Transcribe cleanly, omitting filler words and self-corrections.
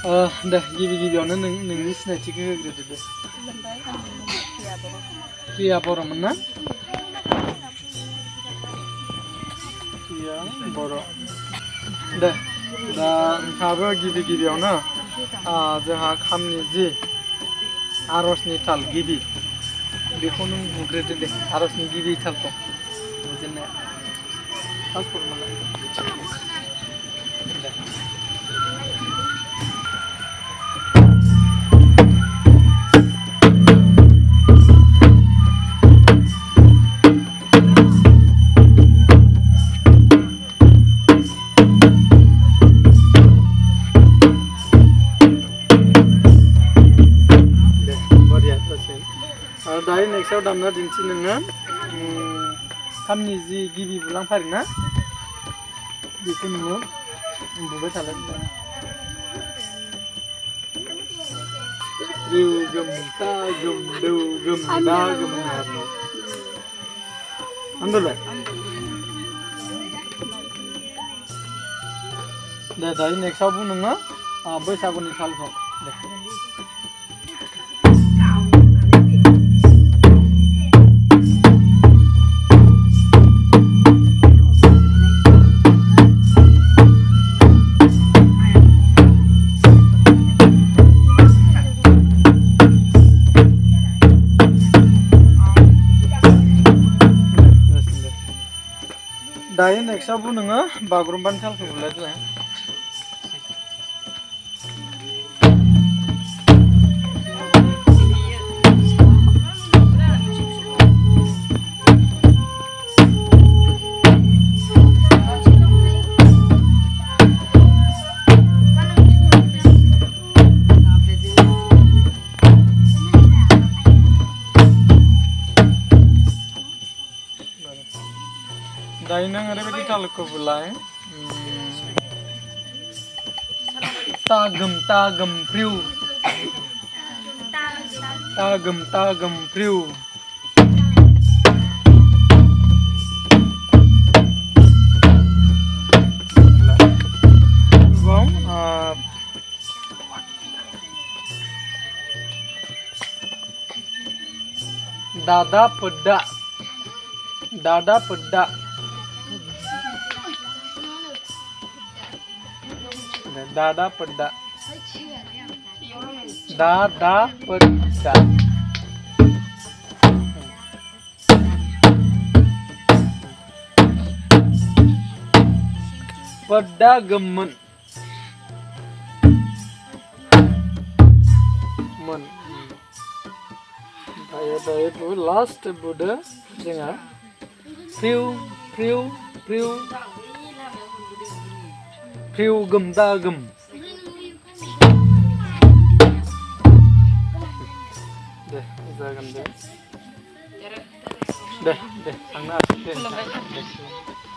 दे गिबियावनो नोंनि सिनायथिखौ होग्रोदो दे। प्रिया बर'मोन ना? प्रिया बर'। दे दा नोंथाङाबो गिबियावनो जोंहा खामनि जि आर'जनि ताल गिबि बेखौ नों बुग्रोदो दे। आर'जनि गिबि तालखौ बुजेननाया फार्स्ट दे। दायो नेक्स्टआव दामना दिन्थि नोङो खामनि जि गिबि बुलांफारि ना बेखौ नोङो बुबाय थालाय। रु गोम ता गोम दौ गोम दा गोम आरो आनदारबाय? दे दायो नेक्स्टआव बुं नोङो बैसागुनि तालखौ दे। दायो नेक्स्टआव बुं नोङो बागुरुम्बानि तालखौ बुलाय देलाय। दायो नों ओरैबायदि तालखौ बुलाय ता गोम प्रिउ ता गोम प्रिउ दादा pedda दादा pedda दादा pedda दादा pedda pedda gemen men दायो bu लास्ट बुदो जोंहा प्रिउ गोम दा गोम दे जागोन दे थांनो हासिगोन दे।